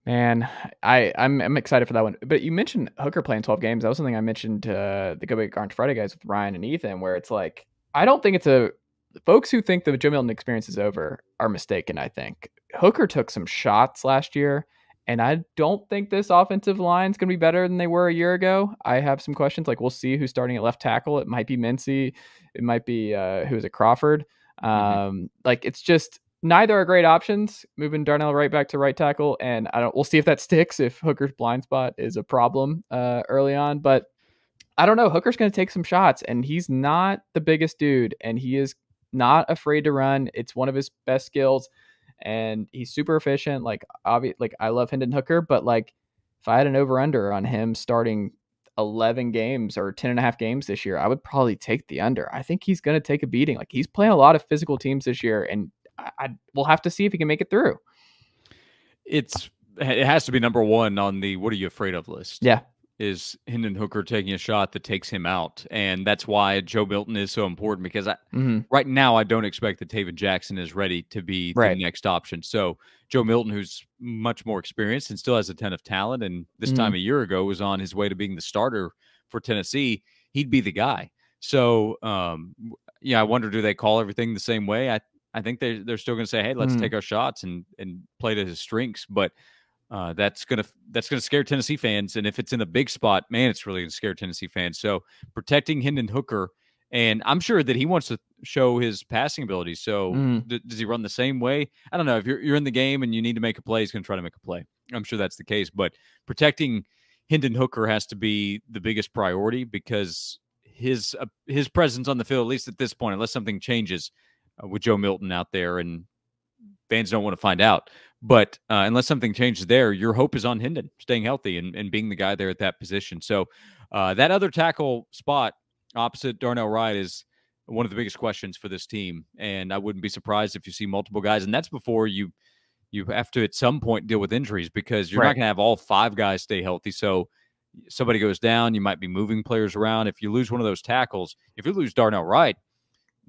Man, I'm excited for that one. But you mentioned Hooker playing 12 games. That was something I mentioned to the Go Big Orange Friday guys with Ryan and Ethan, where it's like, I don't think folks who think the Joe Milton experience is over are mistaken, I think. Hooker took some shots last year, and I don't think this offensive line is going to be better than they were a year ago. I have some questions. Like, we'll see who's starting at left tackle. It might be Mincy. It might be, who is it, Crawford? Like, it's just... neither are great options. Moving Darnell right back to right tackle, and we'll see if that sticks. If Hooker's blind spot is a problem early on, but I don't know. Hooker's going to take some shots, and he's not the biggest dude, and he is not afraid to run. It's one of his best skills, and he's super efficient. Like I love Hendon Hooker, but like if I had an over under on him starting 11 games or 10.5 games this year, I would probably take the under. I think he's going to take a beating. Like he's playing a lot of physical teams this year, and we'll have to see if he can make it through. It has to be number one on the what are you afraid of list. Yeah. Is Hendon Hooker taking a shot that takes him out. And that's why Joe Milton is so important because right now I don't expect that Taven Jackson is ready to be the next option. So Joe Milton, who's much more experienced and still has a ton of talent, and this time a year ago was on his way to being the starter for Tennessee, he'd be the guy. So, I wonder, do they call everything the same way? I think they're still going to say, hey, let's take our shots and play to his strengths. But that's gonna scare Tennessee fans, and if it's in a big spot, man, it's really gonna scare Tennessee fans. So protecting Hendon Hooker, and I'm sure that he wants to show his passing ability. So does he run the same way? I don't know. If you're in the game and you need to make a play, he's gonna try to make a play. I'm sure that's the case. But protecting Hendon Hooker has to be the biggest priority because his presence on the field, at least at this point, unless something changes with Joe Milton out there, and fans don't want to find out. But unless something changes there, your hope is on Hendon staying healthy and being the guy there at that position. So that other tackle spot opposite Darnell Wright is one of the biggest questions for this team. And I wouldn't be surprised if you see multiple guys. And that's before you have to at some point deal with injuries because you're not going to have all 5 guys stay healthy. So somebody goes down, you might be moving players around. If you lose one of those tackles, if you lose Darnell Wright,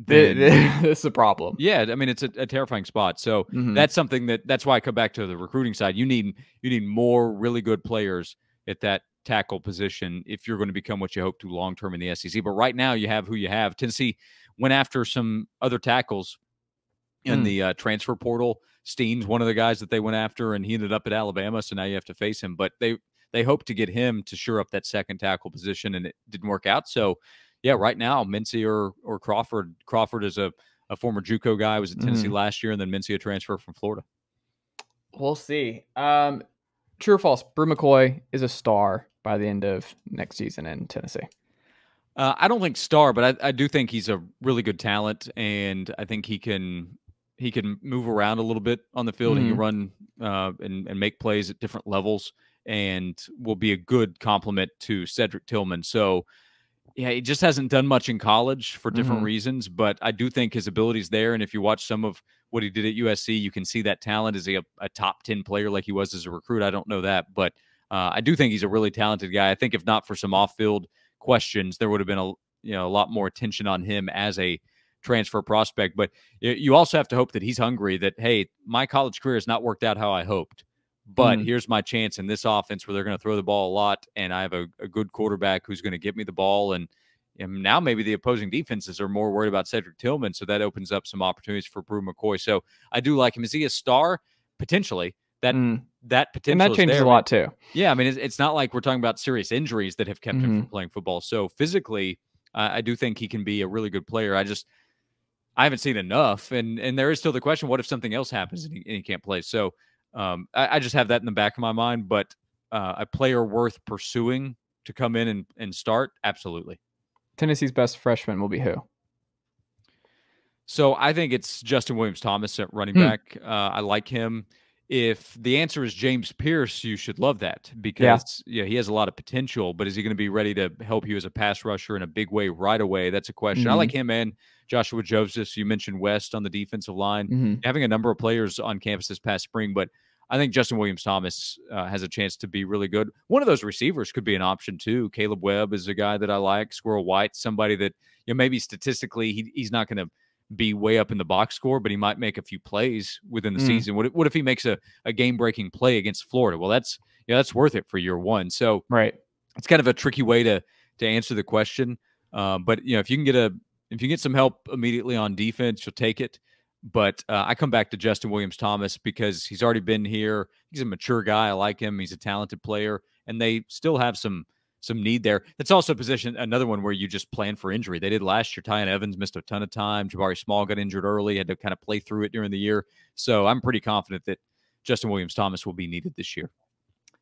it's a problem. Yeah, I mean, it's a terrifying spot. So that's something that's why I come back to the recruiting side. You need more really good players at that tackle position if you're going to become what you hope to long term in the SEC. But right now, you have who you have. Tennessee went after some other tackles in the transfer portal. Steen's one of the guys that they went after, and he ended up at Alabama. So now you have to face him. But they they hoped to get him to shore up that second tackle position, and it didn't work out. So, yeah, right now, Mincy or Crawford. Crawford is a former JUCO guy, was at Tennessee last year, and then Mincy a transfer from Florida. We'll see. True or false? Bru McCoy is a star by the end of next season in Tennessee. I don't think star, but I do think he's a really good talent, and I think he can move around a little bit on the field. He can run and make plays at different levels, and will be a good complement to Cedric Tillman. So, yeah, he just hasn't done much in college for different reasons, but I do think his ability's there. And if you watch some of what he did at USC, you can see that talent. Is he a top 10 player like he was as a recruit? I don't know that, but I do think he's a really talented guy. I think if not for some off-field questions, there would have been a lot more attention on him as a transfer prospect. But you also have to hope that he's hungry, that, hey, my college career has not worked out how I hoped, but here's my chance in this offense where they're going to throw the ball a lot, and I have a good quarterback who's going to get me the ball. And now maybe the opposing defenses are more worried about Cedric Tillman, so that opens up some opportunities for Bru McCoy. So I do like him. Is he a star? Potentially. That potential, and that changes a lot too. Yeah, I mean, it's not like we're talking about serious injuries that have kept him from playing football. So physically, I do think he can be a really good player. I haven't seen enough, and there is still the question: what if something else happens and he can't play? So I just have that in the back of my mind. But a player worth pursuing to come in and start, absolutely. Tennessee's best freshman will be who? So I think it's Justin Williams-Thomas at running back. I like him. If the answer is James Pierce, you should love that, because he has a lot of potential, but is he going to be ready to help you as a pass rusher in a big way right away? That's a question. I like him and Joshua Joseph. You mentioned West on the defensive line, having a number of players on campus this past spring, but I think Justin Williams-Thomas has a chance to be really good. One of those receivers could be an option too. Caleb Webb is a guy that I like. Squirrel White, somebody that maybe statistically he's not going to be way up in the box score, but he might make a few plays within the season. What if he makes a game-breaking play against Florida? Well, that's worth it for year one. So it's kind of a tricky way to answer the question. But if you can get some help immediately on defense, you'll take it. But I come back to Justin Williams-Thomas because he's already been here. He's a mature guy. I like him. He's a talented player, and they still have some need there. That's also a position, another one where you just plan for injury. They did last year. Tyan Evans missed a ton of time. Jabari Small got injured early, had to kind of play through it during the year. So I'm pretty confident that Justin Williams-Thomas will be needed this year.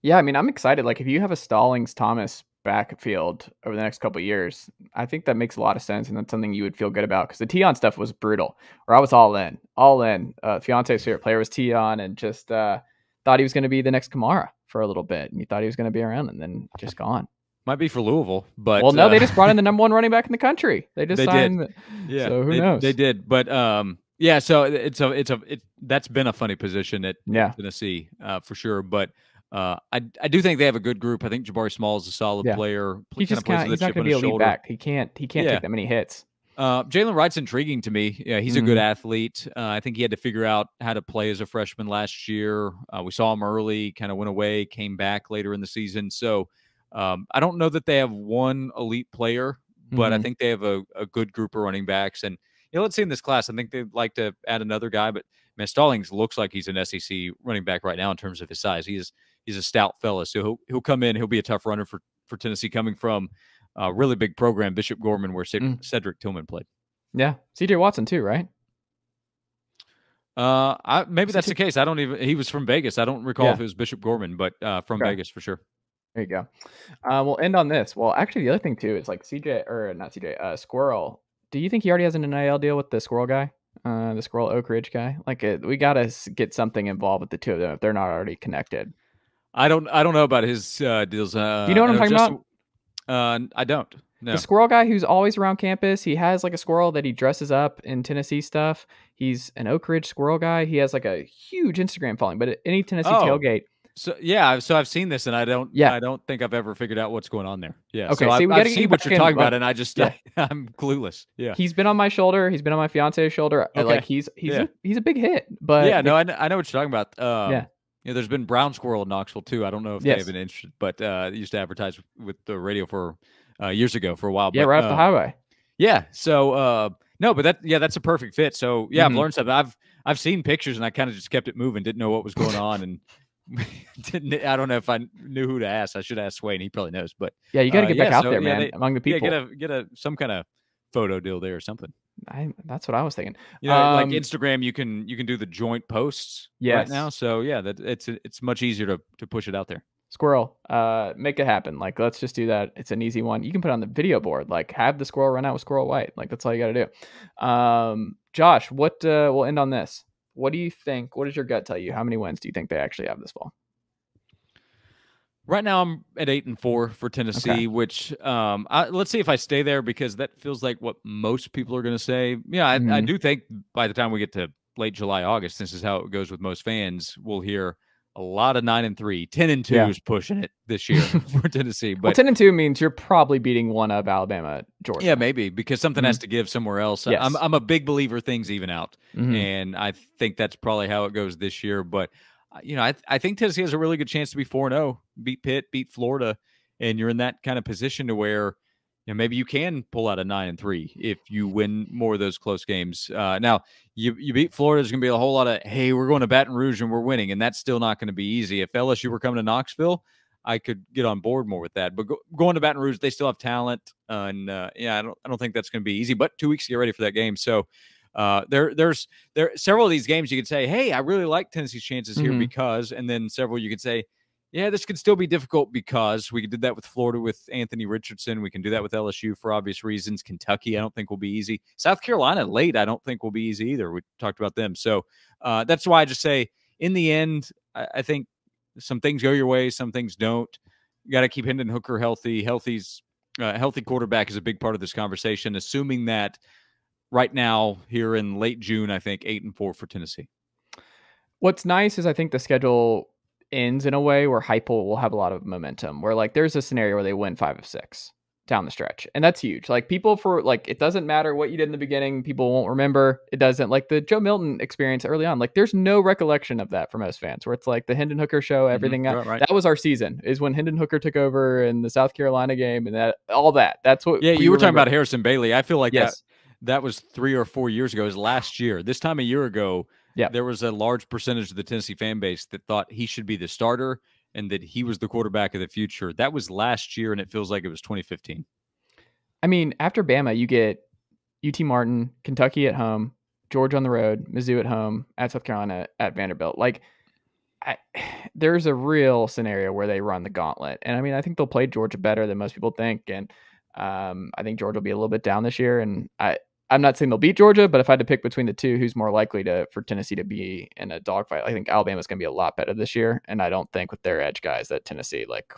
Yeah, I mean, I'm excited. Like, if you have a Stallings-Thomas backfield over the next couple of years, I think that makes a lot of sense, and that's something you would feel good about, because the Tion stuff was brutal, where I was all in. Fiance's favorite player was Tion, and just thought he was going to be the next Kamara for a little bit, and you thought he was going to be around, and then just gone. Might be for Louisville, but no, they just brought in the number one running back in the country. They signed. Yeah, so who knows? They did, but yeah. So that's been a funny position at Tennessee for sure. But I do think they have a good group. I think Jabari Small is a solid player. He's not going to be a lead back. He can't take that many hits. Jalen Wright's intriguing to me. Yeah, he's a good athlete. I think he had to figure out how to play as a freshman last year. We saw him early, kind of went away, came back later in the season. So. I don't know that they have one elite player, but I think they have a good group of running backs. And let's see in this class, I think they'd like to add another guy. But man, Stallings looks like he's an SEC running back right now in terms of his size. He's a stout fella, so he'll come in. He'll be a tough runner for Tennessee, coming from a really big program, Bishop Gorman, where Cedric Tillman played. Yeah, C.J. Watson too, right? Maybe that's the case. He was from Vegas. I don't recall if it was Bishop Gorman, but from Vegas for sure. There you go. We'll end on this. Well, actually, the other thing too is like Squirrel. Do you think he already has an NIL deal with the Squirrel guy, the Squirrel Oak Ridge guy? Like, we gotta get something involved with the two of them if they're not already connected. I don't know about his deals. You know what I'm talking about? I don't. No. The squirrel guy who's always around campus. He has like a squirrel that he dresses up in Tennessee stuff. He's an Oak Ridge squirrel guy. He has like a huge Instagram following, but at any Tennessee tailgate. So I've seen this, and I don't think I've ever figured out what's going on there. Yeah. Okay. So I've seen what you're talking about, and I just I'm clueless. Yeah. He's been on my shoulder. He's been on my fiance's shoulder. Okay. Like he's a big hit. But I know what you're talking about. There's been brown squirrel in Knoxville too. I don't know if they have been interested, but they used to advertise with the radio for years ago for a while. Yeah, right off the highway. Yeah. So no, but that's a perfect fit. So I've learned something. I've seen pictures, and I kind of just kept it moving. Didn't know what was going on, and I don't know if I knew who to ask. I should ask Swain. He probably knows. But yeah, you got to get back out there, man, among the people. Yeah, get a some kind of photo deal there or something. That's what I was thinking. Like Instagram, you can do the joint posts right now. Yes. So yeah, it's much easier to push it out there. Squirrel, make it happen. Like, let's just do that. It's an easy one. You can put it on the video board. Like, have the squirrel run out with Squirrel White. Like, that's all you got to do. Josh, we'll end on this. What do you think? What does your gut tell you? How many wins do you think they actually have this fall? Right now, I'm at 8-4 for Tennessee, which let's see if I stay there, because that feels like what most people are going to say. Yeah, I do think by the time we get to late July, August, this is how it goes with most fans. We'll hear a lot of 9-3, 10-2 is pushing it this year for Tennessee. But 10-2 means you're probably beating one of Alabama, Georgia. Yeah, maybe, because something has to give somewhere else. Yes. I'm a big believer things even out, and I think that's probably how it goes this year. But I think Tennessee has a really good chance to be 4-0, beat Pitt, beat Florida, and you're in that kind of position to where maybe you can pull out a 9-3 if you win more of those close games. Now, you beat Florida, there's going to be a whole lot of, hey, we're going to Baton Rouge and we're winning, and that's still not going to be easy. If LSU were coming to Knoxville, I could get on board more with that. But going to Baton Rouge, they still have talent, and I don't think that's going to be easy. But 2 weeks to get ready for that game, so there's several of these games you could say, hey, I really like Tennessee's chances here because, and then several you could say, yeah, this could still be difficult because. We did that with Florida with Anthony Richardson. We can do that with LSU for obvious reasons. Kentucky, I don't think will be easy. South Carolina late, I don't think will be easy either. We talked about them. So that's why I just say, in the end, I think some things go your way, some things don't. You got to keep Hendon Hooker healthy. Healthy quarterback is a big part of this conversation, assuming that right now, here in late June, I think 8-4 for Tennessee. What's nice is I think the schedule ends in a way where Heupel will have a lot of momentum, where like there's a scenario where they win 5 of 6 down the stretch, and that's huge. Like, people, for like, it doesn't matter what you did in the beginning, people won't remember. It doesn't, like the Joe Milton experience early on, like there's no recollection of that for most fans, where it's like the Hendon Hooker show, everything right. That was our season, is when Hendon Hooker took over in the South Carolina game, and that's what you were talking about Harrison Bailey. I feel like that was 3 or 4 years ago. It was last year. This time a year ago, there was a large percentage of the Tennessee fan base that thought he should be the starter and that he was the quarterback of the future. That was last year, and it feels like it was 2015. I mean, after Bama, you get UT Martin, Kentucky at home, Georgia on the road, Mizzou at home, at South Carolina, at Vanderbilt. Like, there's a real scenario where they run the gauntlet. And I mean, I think they'll play Georgia better than most people think. And I think Georgia will be a little bit down this year. And I'm not saying they'll beat Georgia, but if I had to pick between the two, who's more likely for Tennessee to be in a dogfight, I think Alabama's going to be a lot better this year. And I don't think with their edge guys that Tennessee, like,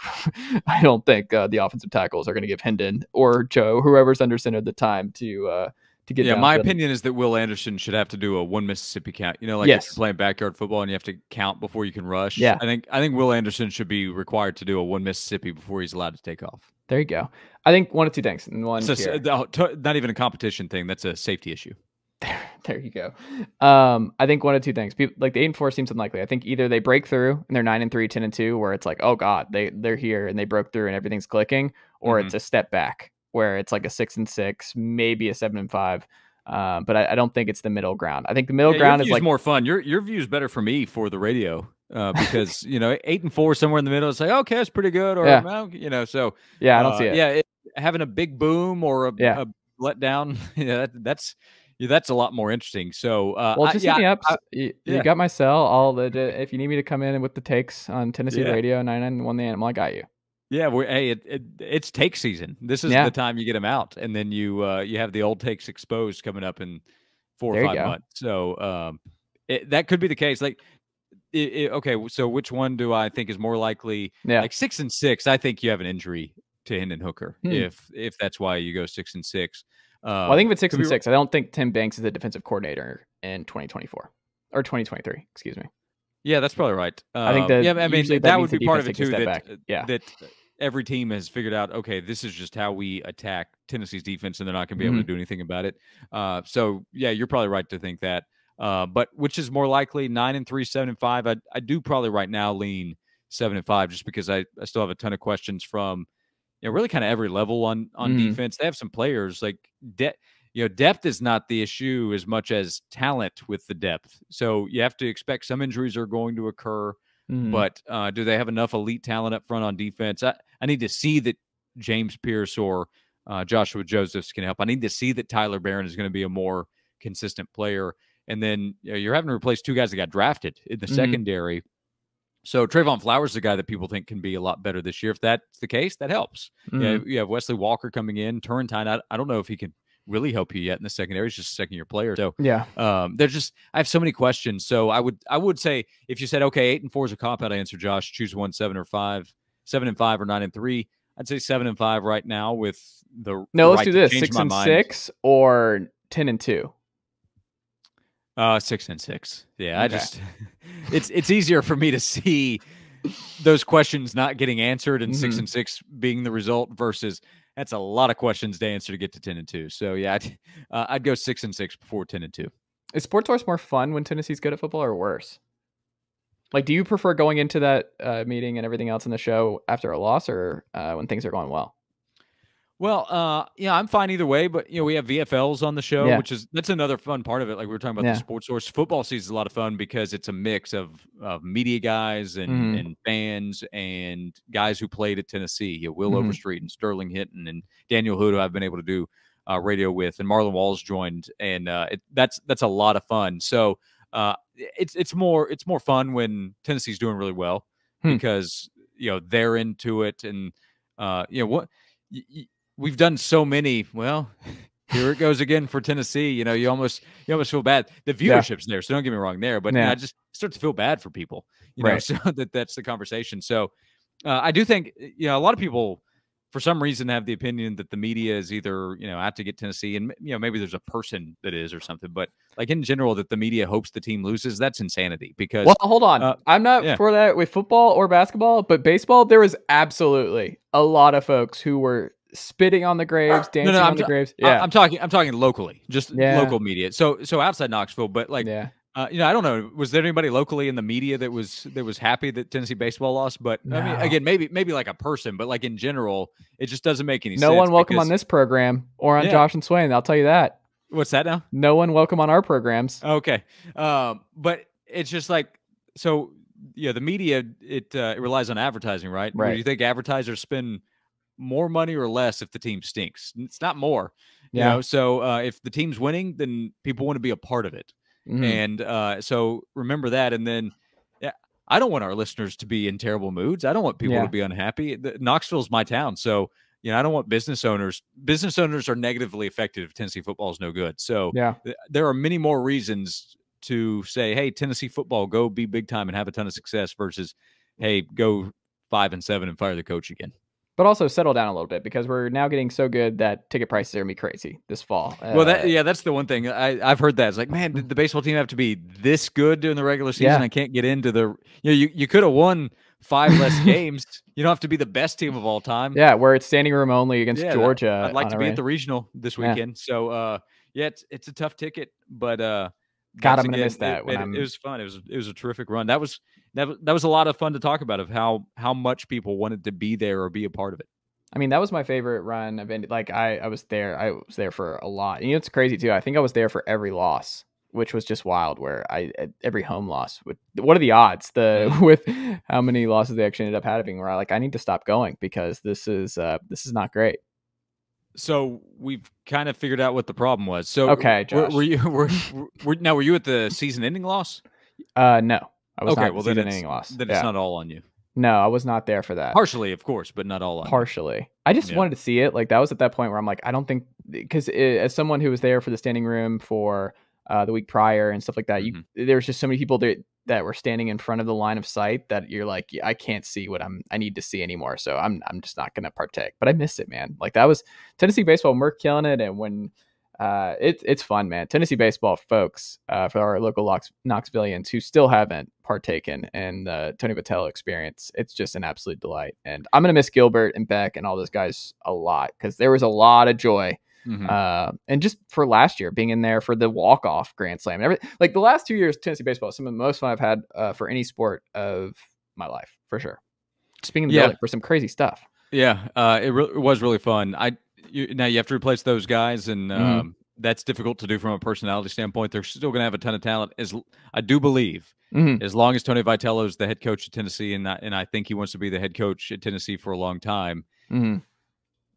I don't think the offensive tackles are going to give Hendon or Joe, whoever's under center at the time, to get. Yeah, my opinion is that Will Anderson should have to do a 1 Mississippi count. If you're playing backyard football and you have to count before you can rush. Yeah, I think Will Anderson should be required to do a 1 Mississippi before he's allowed to take off. There you go. I think one of two things. And one here. Not even a competition thing. That's a safety issue. There you go. I think one of two things. People, like, the 8-4 seems unlikely. I think either they break through and they're 9-3, 10-2, where it's like, oh God, they're here and they broke through and everything's clicking, or it's a step back where it's like a 6-6, maybe a 7-5. But I don't think it's the middle ground. I think the middle ground is like more fun. Your view is better for me for the radio. Because 8-4 somewhere in the middle, it's like, okay, that's pretty good, or so I don't see it. Having a big boom or a letdown, that's a lot more interesting. So just hit me up. You got my cell. If you need me to come in with the takes on Tennessee radio 99.1 The Animal, I got you. Yeah, it's take season. This is the time you get them out, and then you have the old takes exposed coming up in 4 or 5 months. So that could be the case. Like, okay, so which one do I think is more likely? Like 6-6, I think you have an injury to Hendon Hooker if that's why you go 6-6. Well, I think if it's 6-6, I don't think Tim Banks is the defensive coordinator in 2024 or 2023. Excuse me. Yeah, that's probably right. I think that would be part of it too. That every team has figured out, okay, this is just how we attack Tennessee's defense, and they're not going to be able to do anything about it. So yeah, you're probably right to think that. But which is more likely, 9-3, 7-5? I do probably right now lean 7-5, just because I still have a ton of questions from really kind of every level on defense. They have some players like depth is not the issue as much as talent with the depth. So you have to expect some injuries are going to occur. But do they have enough elite talent up front on defense? I need to see that James Pierce or Joshua Josephs can help. I need to see that Tyler Barron is going to be a more consistent player. And then you're having to replace 2 guys that got drafted in the secondary. So Trayvon Flowers is the guy that people think can be a lot better this year. If that's the case, that helps. You have Wesley Walker coming in. Turrentine, I don't know if he can really help you yet in the secondary. He's just a second-year player. So I have so many questions. So I would say if you said, okay, 8-4 is a cop-out answer, Josh, choose 1, 7 or 5, 7-5 or 9-3. I'd say 7-5 right now with the let's do this 6-6 or 10-2. 6-6. Yeah, okay. It's easier for me to see those questions not getting answered and 6-6 being the result versus that's a lot of questions to answer to get to 10-2. So yeah, I'd go 6-6 before 10-2. Is Sports Source more fun when Tennessee's good at football or worse? Like, do you prefer going into that meeting and everything else in the show after a loss or when things are going well? Well, I'm fine either way, but we have VFLs on the show, that's another fun part of it. Like we were talking about the Sports Source football season is a lot of fun because it's a mix of media guys and fans and guys who played at Tennessee. Will Overstreet and Sterling Hinton and Daniel Hood, who I've been able to do radio with, and Marlon Walls joined, and that's a lot of fun. So it's more fun when Tennessee's doing really well because they're into it, and we've done so many. Well, here it goes again for Tennessee. You almost feel bad. The viewership's there, so don't get me wrong there. But I just start to feel bad for people. So that's the conversation. So I do think a lot of people, for some reason, have the opinion that the media is either out to get Tennessee, and maybe there's a person that is or something. But like in general, that the media hopes the team loses. That's insanity. Because hold on, I'm not for that with football or basketball, but baseball, there was absolutely a lot of folks who were spitting on the graves, dancing on the graves. Yeah, I'm talking locally, just local media. So outside Knoxville, but like, I don't know. Was there anybody locally in the media that was happy that Tennessee baseball lost? But I mean, again, maybe like a person, but like in general, it just doesn't make any sense. No one welcome on this program or on Josh and Swain. I'll tell you that. What's that now? No one welcome on our programs. Okay, but it's just like so. The media it relies on advertising, right? Right. Do you think advertisers spend more money or less if the team stinks? It's not more. So if the team's winning, then people want to be a part of it. And so remember that. And then I don't want our listeners to be in terrible moods. I don't want people to be unhappy. Knoxville's my town. So, I don't want business owners. Business owners are negatively affected if Tennessee football is no good. So there are many more reasons to say, hey, Tennessee football, go be big time and have a ton of success versus, hey, go 5-7 and fire the coach again. But also settle down a little bit because we're now getting so good that ticket prices are going to be crazy this fall. Well, that's the one thing. I've heard that. It's like, man, did the baseball team have to be this good during the regular season? I can't get into the – you could have won 5 less games. You don't have to be the best team of all time. Yeah, where it's standing room only against Georgia. I'd like to be at the regional this weekend. So, it's a tough ticket, but God, I'm going to miss that. It was fun. It was a terrific run. That was a lot of fun to talk about of how much people wanted to be there or be a part of it. I mean, that was my favorite run of any. Like I was there. I was there for a lot. And it's crazy too. I think I was there for every loss, which was just wild. Where every home loss. What are the odds with how many losses they actually ended up having? Where I need to stop going because this is not great. So we've kind of figured out what the problem was. So okay, Josh. Were you at the season-ending loss? No. I was not. Well, then it's not all on you. No, I was not there for that. Partially, of course, but not all on Partially. You. I just wanted to see it. Like, that was at that point where I'm like, I don't think... Because as someone who was there for the standing room for the week prior and stuff like that, there's just so many people that were standing in front of the line of sight that you're like, I can't see what I need to see anymore. So I'm just not going to partake. But I missed it, man. Like, that was Tennessee baseball. And we're killing it. And when... it's fun, man. Tennessee baseball, folks, for our local Knoxvillians who still haven't partaken in the Tony Vitello experience. It's just an absolute delight. And I'm going to miss Gilbert and Beck and all those guys a lot because there was a lot of joy. And just for last year, being in there for the walk-off Grand Slam. Like the last 2 years, Tennessee baseball is some of the most fun I've had for any sport of my life, for sure. Speaking of the building, for some crazy stuff. Yeah, it was really fun. Now you have to replace those guys, and that's difficult to do from a personality standpoint. They're still going to have a ton of talent, as I do believe, as long as Tony Vitello is the head coach at Tennessee, and I think he wants to be the head coach at Tennessee for a long time.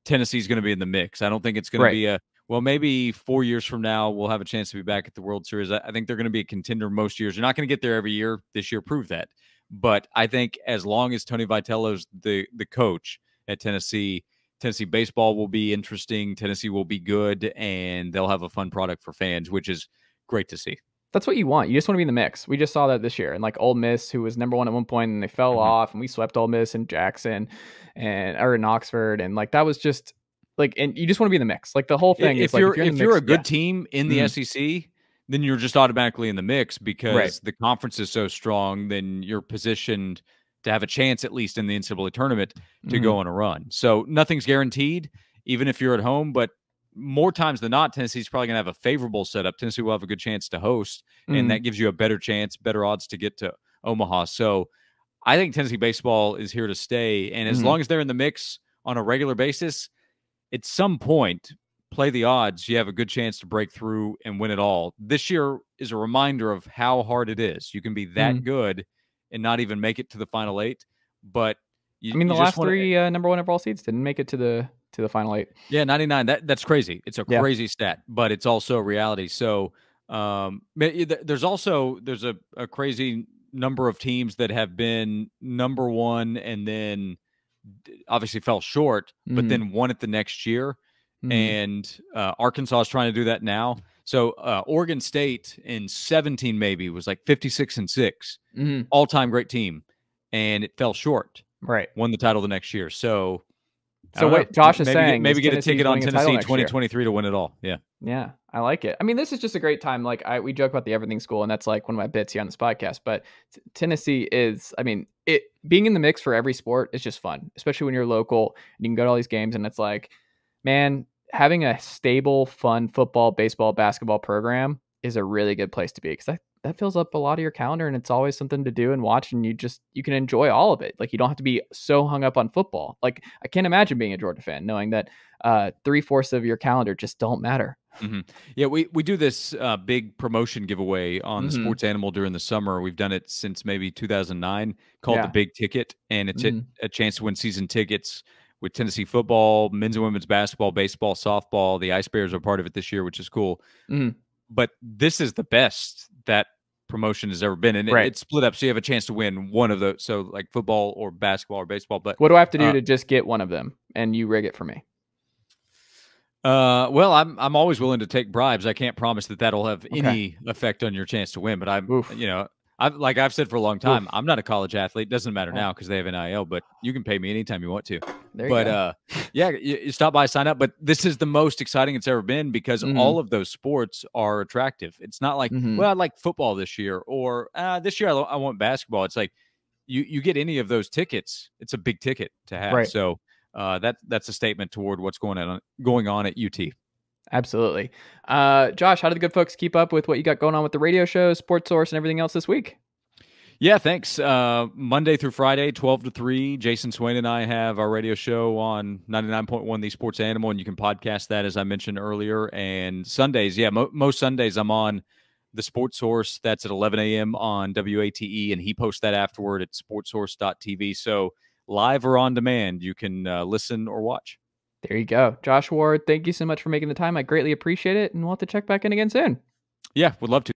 Tennessee's going to be in the mix. I don't think it's going to be well, maybe 4 years from now, we'll have a chance to be back at the World Series. I think they're going to be a contender most years. You're not going to get there every year. This year proved that. But I think as long as Tony Vitello's the coach at Tennessee, Tennessee baseball will be interesting. Tennessee will be good, and they'll have a fun product for fans, which is great to see. That's what you want. You just want to be in the mix. We just saw that this year. And like Ole Miss, who was number one at one point, and they fell off, and we swept Ole Miss and Jackson or in Oxford. And like that was just like, and you just want to be in the mix. Like the whole thing is like, if you're a good team in the SEC, then you're just automatically in the mix because the conference is so strong. Then you're positioned to have a chance, at least in the NCAA tournament, to go on a run. So nothing's guaranteed, even if you're at home. But more times than not, Tennessee's probably going to have a favorable setup. Tennessee will have a good chance to host, and that gives you a better chance, better odds to get to Omaha. So I think Tennessee baseball is here to stay. And as long as they're in the mix on a regular basis, at some point, play the odds, you have a good chance to break through and win it all. This year is a reminder of how hard it is. You can be that good and not even make it to the Final Eight. But the last three number one overall seeds didn't make it to the Final Eight. Yeah, 99. That's crazy. It's a crazy stat, but it's also a reality. So there's a crazy number of teams that have been number one and then obviously fell short, but then won it the next year. And Arkansas is trying to do that now. So Oregon State in 17 maybe was like 56-6, all-time great team, and it fell short. Right, won the title the next year. So what Josh is saying, maybe get a ticket on Tennessee 2023 to win it all. Yeah, I like it. I mean, this is just a great time. Like we joke about the everything school, and that's like one of my bits here on this podcast. But Tennessee is, I mean, it being in the mix for every sport is just fun, especially when you're local and you can go to all these games, and it's like, man, having a stable, fun football, baseball, basketball program is a really good place to be, because that fills up a lot of your calendar, and it's always something to do and watch, and you can enjoy all of it. Like you don't have to be so hung up on football. Like I can't imagine being a Georgia fan knowing that 3/4 of your calendar just don't matter. Yeah, we do this big promotion giveaway on the Sports Animal during the summer. We've done it since maybe 2009, called the Big Ticket, and it's a chance to win season tickets with Tennessee football, men's and women's basketball, baseball, softball. The Ice Bears are part of it this year, which is cool. But this is the best that promotion has ever been, and it's split up, so you have a chance to win one of those. So like football or basketball or baseball. But what do I have to do to just get one of them, and you rig it for me? Well, I'm always willing to take bribes. I can't promise that that'll have any effect on your chance to win, but I've said for a long time, I'm not a college athlete. Doesn't matter now because they have NIL, but you can pay me anytime you want to. You stop by, sign up. But this is the most exciting it's ever been, because all of those sports are attractive. It's not like, well, I like football this year, or this year I want basketball. It's like you get any of those tickets, it's a big ticket to have. So that's a statement toward what's going on at UT. Absolutely. Josh, how do the good folks keep up with what you got going on with the radio show, Sports Source, and everything else this week? Yeah, thanks. Monday through Friday, 12 to 3, Jason Swain and I have our radio show on 99.1 The Sports Animal, and you can podcast that, as I mentioned earlier. And Sundays, most Sundays I'm on the Sports Source. That's at 11 a.m. on WATE, and he posts that afterward at sportsource.tv. So live or on demand, you can listen or watch. There you go. Josh Ward, thank you so much for making the time. I greatly appreciate it, and we'll have to check back in again soon. Yeah, would love to.